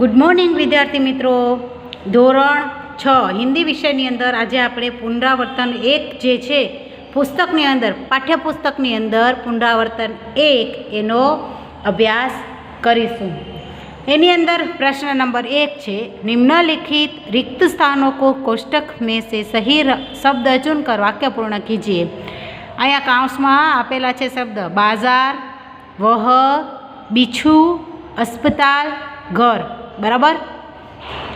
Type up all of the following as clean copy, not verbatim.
Good morning વિદ્યાર્થી મિત્રો. ધોરણ 6 હિન્દી વિષયની અંદર આજે આપણે પુનરાવર્તન 1 જે છે પુસ્તકની અંદર પાઠ્યપુસ્તકની અંદર પુનરાવર્તન 1 એનો અભ્યાસ કરીશું. એની અંદર પ્રશ્ન નંબર 1 છે, निम्नलिखित रिक्त स्थानों को कोष्टक में से सही शब्द चुनकर वाक्य पूर्ण कीजिए. અહીંયા કાઉન્સમાં આપેલા છે શબ્દ बाजार, वह, बिच्छू, अस्पताल, घर. बराबर.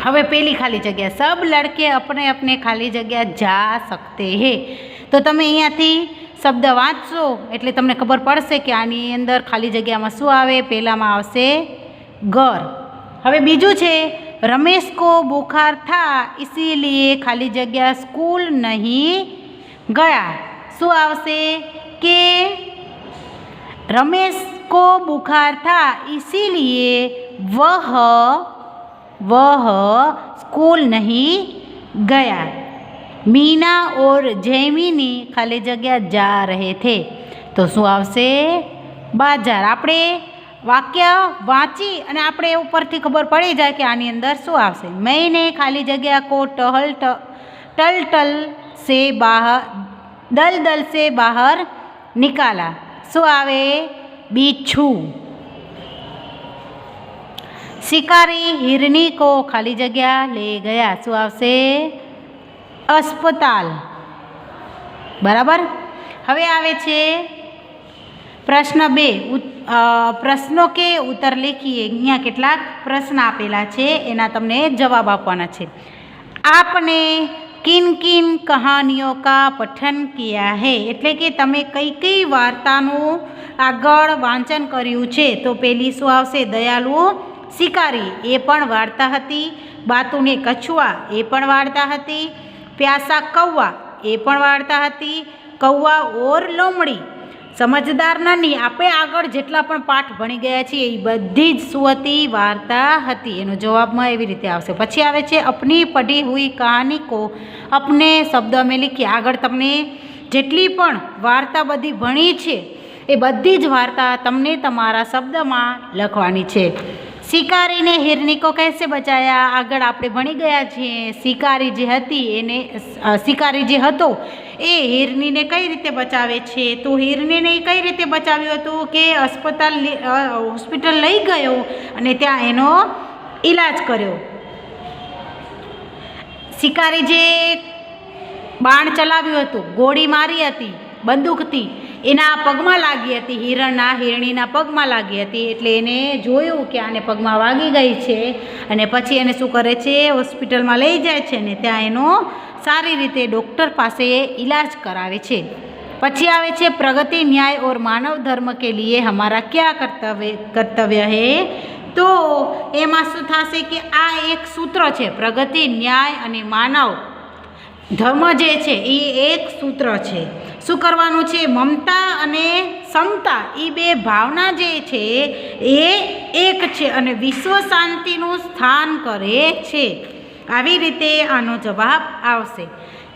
હવે પેલી ખાલી જગ્યા, सब लड़के अपने अपने खाली જગ્યા जा सकते हैं. તો તમે અહીંયાથી શબ્દ વાંચશો એટલે તમને ખબર પડશે કે આની અંદર ખાલી જગ્યામાં શું આવે. પહેલામાં આવશે घर. હવે બીજું છે, रमेश को बुखार था इसीलिए खाली जगह स्कूल नहीं गया. શું આવશે કે रमेश को बुखार था इसीलिए वह स्कूल नहीं गया. मीना और जैमिनी खाली जगह जा रहे थे. તો શું આવશે? બાજાર. આપણે વાક્ય વાંચી અને આપણે ઉપરથી ખબર પડી જાય કે આની અંદર શું આવશે. मैंने खाली जगह को टल से बाहर दल से बाहर निकाला. શું આવે? बिच्छू. शिकारी हिरनी को खाली जगह ले गया. શું આવશે? अस्पताल. बराबर. હવે આવે છે પ્રશ્ન 2. પ્રશ્નો કે ઉત્તર લખીએ. અહીંયા કેટલાક પ્રશ્ન આપેલા છે, એના તમને જવાબ આપવાના છે. આપને किन किन कहानियों का पठन किया है. એટલે કે તમે કઈ કઈ વાર્તાનું આગળ વાંચન કર્યું છે. તો પહેલી શું આવશે? દયાલુ શિકારી, એ પણ વાર્તા હતી. બાતુને કછુઆ, એ પણ વાર્તા હતી. પ્યાસા કૌવા, એ પણ વાર્તા હતી. કૌવા ઓર લોમડી, સમજદાર નાની. આપણે આગળ જેટલા પણ પાઠ ભણી ગયા છીએ એ બધી જ શું હતી? વાર્તા હતી. એનો જવાબમાં એવી રીતે આવશે. પછી આવે છે અપની પઢી હુઈ કહાની કો અપને શબ્દ મેં લીખી. આગળ તમને જેટલી પણ વાર્તા બધી ભણી છે એ બધી જ વાર્તા તમને તમારા શબ્દમાં લખવાની છે. શિકારીને હિરની કો કૈસે બચાયા. આગળ આપણે ભણી ગયા છીએ. શિકારી જે હતી એને શિકારી જે હતો એ હિરનીને કઈ રીતે બચાવે છે. તો હિરનીને કઈ રીતે બચાવ્યું હતું કે હોસ્પિટલ લઈ ગયો અને ત્યાં એનો ઈલાજ કર્યો. શિકારી જે બાણ ચલાવ્યું હતું, ગોળી મારી હતી બંદૂકથી, એના પગમાં લાગી હતી. હિરણીના પગમાં લાગી હતી. એટલે એને જોયું કે આને પગમાં વાગી ગઈ છે અને પછી એને શું કરે છે? હોસ્પિટલમાં લઈ જાય છે ને ત્યાં એનો સારી રીતે ડૉક્ટર પાસે ઈલાજ કરાવે છે. પછી આવે છે પ્રગતિ, ન્યાય और मानव धर्म के लिए हमारा क्या कर्तव्य है. તો એમાં શું થશે કે આ એક સૂત્ર છે. પ્રગતિ, ન્યાય અને માનવ ધર્મ જે છે એ એક સૂત્ર છે. શું કરવાનું છે? મમતા અને સમતા એ બે ભાવના જે છે એ એક છે અને વિશ્વ શાંતિનું સ્થાન કરે છે. આવી રીતે આનો જવાબ આવશે.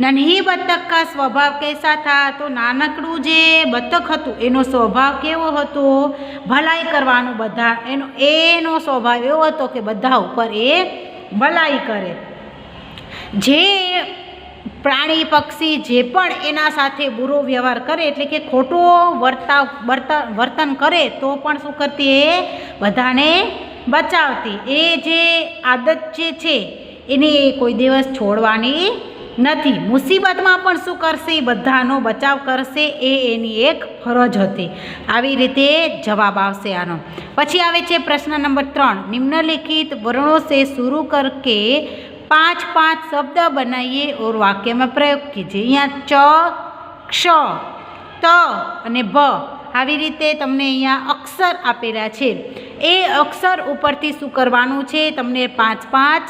નન્હી બતક કા સ્વભાવ કૈસા થા. તો નાનકડું જે બતક હતું એનો સ્વભાવ કેવો હતો? ભલાઈ કરવાનું. બધા એનો સ્વભાવ એવો હતો કે બધા ઉપર એ ભલાઈ કરે. જે પ્રાણી પક્ષી જે પણ એના સાથે બુરો વ્યવહાર કરે એટલે કે ખોટો વર્તન કરે તો પણ શું કરતી? એ બધાને બચાવતી. એ જે આદત જે છે એને કોઈ દિવસ છોડવાની નથી. મુસીબતમાં પણ શું કરશે? બધાનો બચાવ કરશે. એ એની એક ફરજ હતી. આવી રીતે જવાબ આવશે આનો. પછી આવે છે પ્રશ્ન નંબર 3. निम्नलिखित वर्णों से शुरू करके 5 शब्द बनाइए और वाक्य में प्रयोग कीजिए. અહીંયા ચ, ક્ષ, ત અને ભ આવી રીતે તમને અહીંયા અક્ષર આપેલા છે. એ અક્ષર ઉપરથી શું કરવાનું છે? તમને 5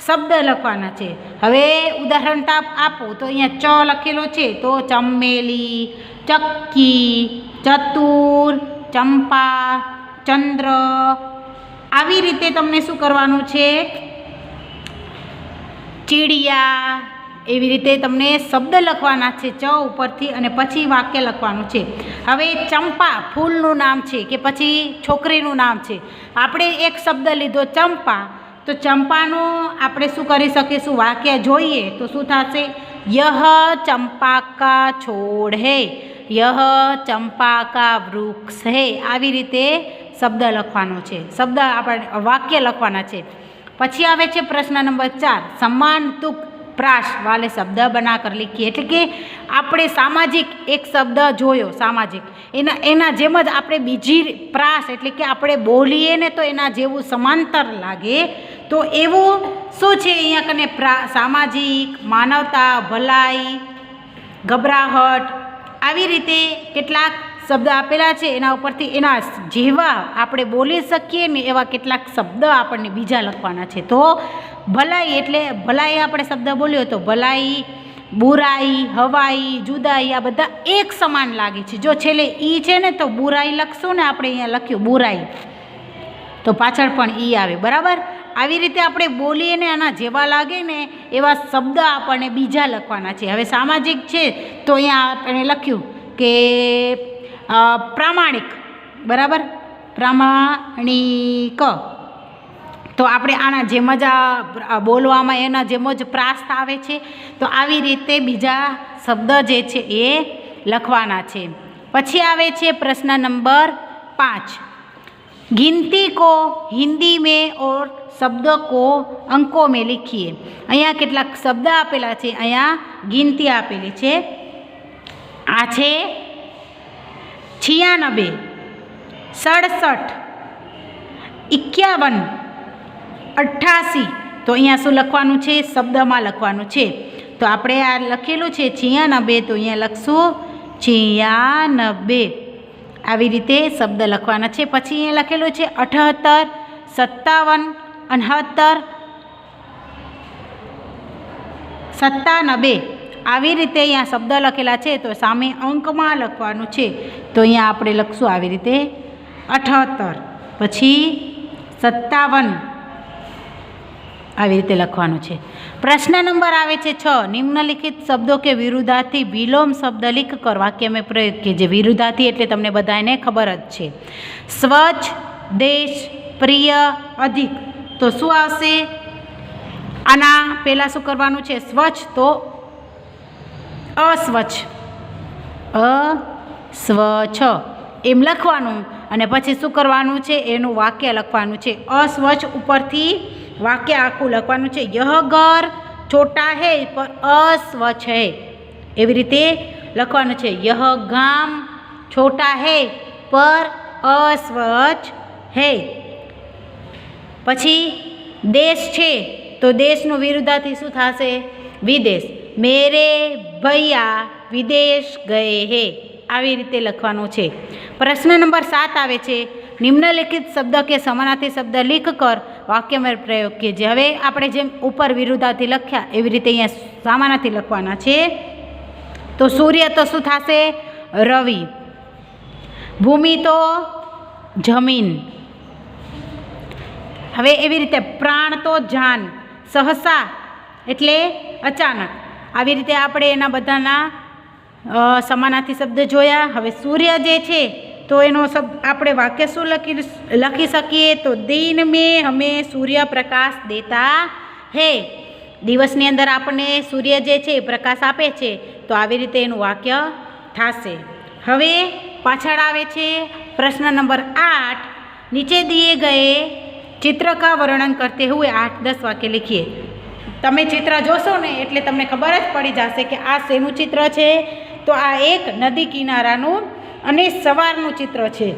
શબ્દ લખવાના છે. હવે ઉદાહરણ આપો તો અહીંયા ચ લખેલો છે તો ચમેલી, ચક્કી, ચતુર, ચંપા, ચંદ્ર. આવી રીતે તમને શું કરવાનું છે? ચીડિયા. એવી રીતે તમને શબ્દ લખવાના છે ચ ઉપરથી અને પછી વાક્ય લખવાનું છે. હવે ચંપા ફૂલનું નામ છે કે પછી છોકરીનું નામ છે. આપણે એક શબ્દ લીધો ચંપા તો ચંપાનું આપણે શું કરી શકીશું? વાક્ય જોઈએ તો શું થશે? યહ ચંપા કા છોડ હે, યહ ચંપા કા વૃક્ષ હે. આવી રીતે શબ્દ લખવાનો છે, શબ્દ આપણે વાક્ય લખવાના છે. પછી આવે છે પ્રશ્ન નંબર 4, સમાન તુક પ્રાસ વાલે શબ્દ બના કર લીખીએ. એટલે કે આપણે સામાજિક એક શબ્દ જોયો, સામાજિક, એના જેમ જ આપણે બીજી પ્રાસ એટલે કે આપણે બોલીએ ને તો એના જેવું સમાંતર લાગે, તો એવું શું છે અહીંયા કને? સામાજિક, માનવતા, ભલાઈ, ગભરાહટ, આવી રીતે કેટલાક શબ્દ આપેલા છે. એના ઉપરથી એના જેવા આપણે બોલી શકીએ ને એવા કેટલાક શબ્દ આપણને બીજા લખવાના છે. તો ભલાઈ એટલે ભલાઈ આપણે શબ્દ બોલ્યો તો ભલાઈ, બુરાઈ, હવાઈ, જુદાઈ, આ બધા એક સમાન લાગે છે. જો છેલ્લે ઈ છે ને તો બુરાઈ લખશું ને, આપણે અહીંયા લખ્યું બુરાઈ તો પાછળ પણ ઈ આવે, બરાબર. આવી રીતે આપણે બોલીએ ને આના જેવા લાગે ને એવા શબ્દ આપણને બીજા લખવાના છે. હવે સામાજિક છે તો અહીંયા આપણે લખ્યું કે પ્રામાણિક, બરાબર, પ્રામાણિક. તો આપણે આના જેમ જ બોલવામાં એના જેમ જ પ્રાસ આવે છે. તો આવી રીતે બીજા શબ્દ જે છે એ લખવાના છે. પછી આવે છે પ્રશ્ન નંબર 5, गिनती को हिंदी में और शब्द को अंकों में लिखिए. અહીંયા કેટલાક શબ્દ આપેલા છે, અહીંયા ગિનતી આપેલી છે. આ છે 96, 67, 51, 88. તો અહીંયા શું લખવાનું છે? શબ્દમાં લખવાનું છે. તો આપણે આ લખેલું છે 96, તો અહીંયા લખશું 96. આવી રીતે શબ્દ લખવાના છે. પછી અહીંયા લખેલું છે 78, 57, 69, 97. આવી રીતે અહીંયા શબ્દ લખેલા છે. તો સામે અંકમાં લખવાનું છે. તો અહીંયા આપણે લખશું આવી રીતે 78, પછી 57, આવી રીતે લખવાનું છે. प्रश्न नंबर आवे छे 6, निम्नलिखित शब्दों के विरुद्धार्थी विलोम शब्द लिख कर वाक्य में प्रयोग कीजिए. विरुद्धार्थी एटले तमने बधाने खबर ज छे. स्वच्छ, देश, प्रिय, अधिक. तो शुं आवशे? आना पहेला शुं करवानुं छे? स्वच्छ तो अस्वच्छ, अस्वच्छ एम लखवानुं अने पछी शुं करवानुं छे? एनुं वाक्य लखवानुं छे. अस्वच्छ उपरथी वाक्य आखू लखवानुं छे. यह घर छोटा है पर अस्वच्छ है, एवी रीते लखवानुं छे. यह गाम छोटा है पर अस्वच्छ है. पछी देश छे तो देशनो विरुद्धार्थी शुं थशे? विदेश. मेरे भैया विदेश गए हैं, આવી રીતે લખવાનું છે. પ્રશ્ન નંબર 7 આવે છે, નિમ્નલિખિત શબ્દ કે સમાનાર્થી શબ્દ લીખ કર વાક્ય में પ્રયોગ કીજીએ. હવે આપણે જેમ ઉપર વિરુદ્ધાર્થી લખ્યા એવી રીતે અહીંયા સમાનાર્થી લખવાના છે. તો સૂર્ય તો શું થશે? રવિ. ભૂમિ તો જમીન. હવે એવી રીતે પ્રાણ તો જાન. સહસા એટલે અચાનક. આવી રીતે આપણે એના બધાના સમાનાર્થી શબ્દ જોયા. હવે સૂર્ય જે છે તો એનો શબ્દ આપણે વાક્ય શું લખી શકીએ? તો दिन में हमें सूर्य प्रकाश देता है. દિવસની અંદર આપણને સૂર્ય જે છે એ પ્રકાશ આપે છે. તો આવી રીતે એનું વાક્ય થશે. હવે પાછળ આવે છે પ્રશ્ન નંબર 8, નીચે દિए गए चित्र का वर्णन करते हुए 8-10 वाक्य लिखिए. તમે ચિત્ર જોશો ને એટલે તમને ખબર જ પડી જશે કે આ શેનું ચિત્ર છે. તો આ એક નદી કિનારાનું અને સવારનું ચિત્ર છે.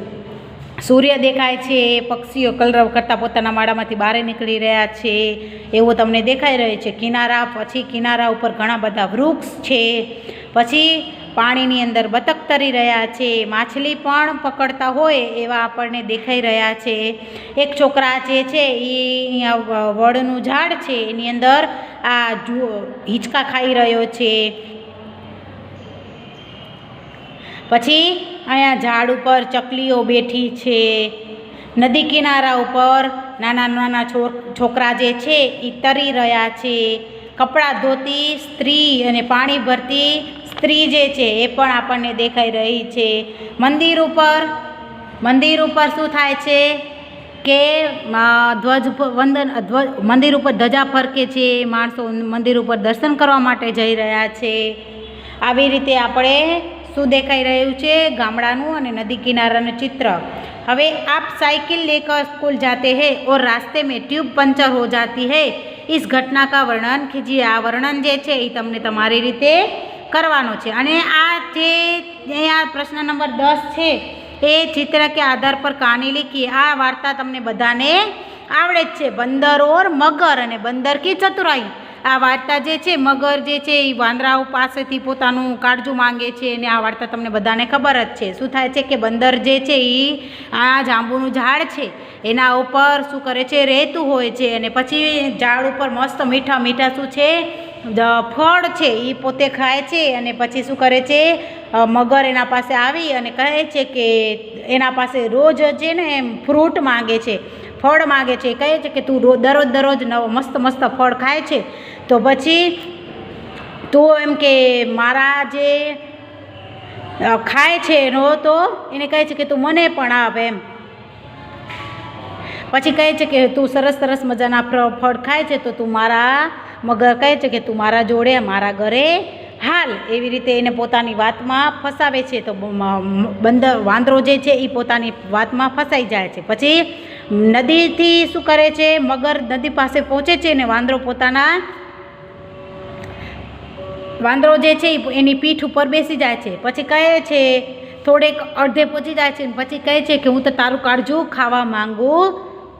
સૂર્ય દેખાય છે, પક્ષીઓ કલરવ કરતાં પોતાના માળામાંથી બહાર નીકળી રહ્યા છે એવું તમને દેખાઈ રહ્યું છે. કિનારા, પછી કિનારા ઉપર ઘણા બધા વૃક્ષ છે. પછી પાણીની અંદર બતક તરી રહ્યા છે, માછલી પણ પકડતા હોય એવા આપણને દેખાઈ રહ્યા છે. એક છોકરા જે છે એ અહીંયા વડનું ઝાડ છે એની અંદર આ હિંચકા ખાઈ રહ્યો છે. પછી અહીંયા ઝાડ ઉપર ચકલીઓ બેઠી છે. નદી કિનારા ઉપર નાના નાના છોકરા જે છે એ તરી રહ્યા છે. કપડાં ધોતી સ્ત્રી અને પાણી ભરતી સ્ત્રી જે છે એ પણ આપણને દેખાઈ રહી છે. મંદિર ઉપર શું થાય છે? કે ધ્વજ ઉપર મંદિર ઉપર ધજા ફરકે છે, માણસો મંદિર ઉપર દર્શન કરવા માટે જઈ રહ્યા છે. આવી રીતે આપણે શું દેખાઈ રહ્યું છે? ગામડાનું અને નદી કિનારાનું ચિત્ર. હવે આપ साइकिल लेकर स्कूल जाते हैं और रास्ते में ट्यूब पंचर हो जाती है, इस घटना का वर्णन कीजिए. આ વર્ણન જે છે એ તમને તમારી રીતે કરવાનો છે. અને આ જે અહીંયા પ્રશ્ન નંબર 10 છે એ ચિત્ર કે આધાર પર કહાની લીખી. આ વાર્તા તમને બધાને આવડે જ છે. બંદર ઓર મગર અને બંદર કી ચતુરાઈ. આ વાર્તા જે છે, મગર જે છે એ વાંદરાઓ પાસેથી પોતાનું કાળજું માંગે છે, અને આ વાર્તા તમને બધાને ખબર જ છે. શું થાય છે કે બંદર જે છે એ આ જાંબુનું ઝાડ છે એના ઉપર શું કરે છે? રહેતું હોય છે, અને પછી ઝાડ ઉપર મસ્ત મીઠા મીઠા શું છે? ફળ છે એ પોતે ખાય છે. અને પછી શું કરે છે? મગર એના પાસે આવી અને કહે છે કે એના પાસે રોજ છે ને એમ ફ્રૂટ માંગે છે, ફળ માગે છે. કહે છે કે તું દરરોજ નવો મસ્ત મસ્ત ફળ ખાય છે, તો પછી તું એમ કે મારા જે ખાય છે એનો, તો એને કહે છે કે તું મને પણ આપ એમ. પછી કહે છે કે તું સરસ સરસ મજાના ફળ ખાય છે, તો તું મારા મગર કહે છે કે તું મારા જોડે મારા ઘરે હાલ. એવી રીતે એને પોતાની વાતમાં ફસાવે છે. તો વાંદરો જે છે એ પોતાની વાતમાં ફસાઈ જાય છે. પછી નદીથી શું કરે છે? મગર નદી પાસે પહોંચે છે અને વાંદરો જે છે એની પીઠ ઉપર બેસી જાય છે. પછી કહે છે, થોડેક અડધે પહોંચી જાય છે, પછી કહે છે કે હું તો તારું કાળજું ખાવા માંગુ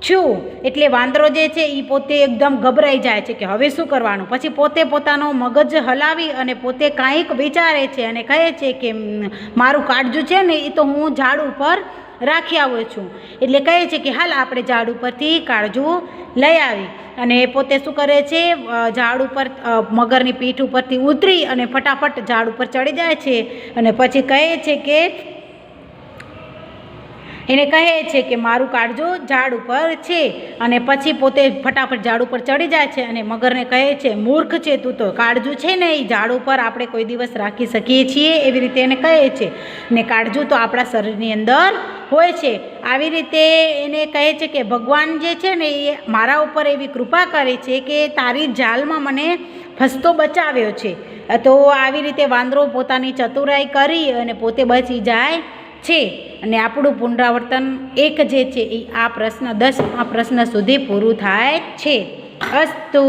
છું. એટલે વાંદરો જે છે એ પોતે એકદમ ગભરાઈ જાય છે કે હવે શું કરવાનું. પછી પોતે પોતાનો મગજ હલાવી અને પોતે કાંઈક વિચારે છે અને કહે છે કે મારું કાળજું છે ને એ તો હું ઝાડ ઉપર રાખી આવ્યો છું. એટલે કહે છે કે હાલ આપણે ઝાડ ઉપરથી કાળજું લઈ આવી. અને પોતે શું કરે છે? ઝાડ ઉપર મગરની પીઠ ઉપરથી ઉતરી અને ફટાફટ ઝાડ ઉપર ચડી જાય છે. અને પછી કહે છે કે એને કહે છે કે મારું કાળજું ઝાડ ઉપર છે. અને પછી પોતે ફટાફટ ઝાડ ઉપર ચડી જાય છે અને મગરને કહે છે, મૂર્ખ છે તું, તો કાળજું છે ને એ ઝાડ ઉપર આપણે કોઈ દિવસ રાખી શકીએ છીએ, એવી રીતે એને કહે છે. ને કાળજું તો આપણા શરીરની અંદર હોય છે. આવી રીતે એને કહે છે કે ભગવાન જે છે ને એ મારા ઉપર એવી કૃપા કરે છે કે તારી જાલમાં મને ફસતો બચાવ્યો છે. તો આવી રીતે વાંદરો પોતાની ચતુરાઈ કરી અને પોતે બચી જાય છે. અને આપણું પુનરાવર્તન 1 જે છે એ આ પ્રશ્ન 10 પ્રશ્ન સુધી પૂરું થાય છે. અસ્તુ.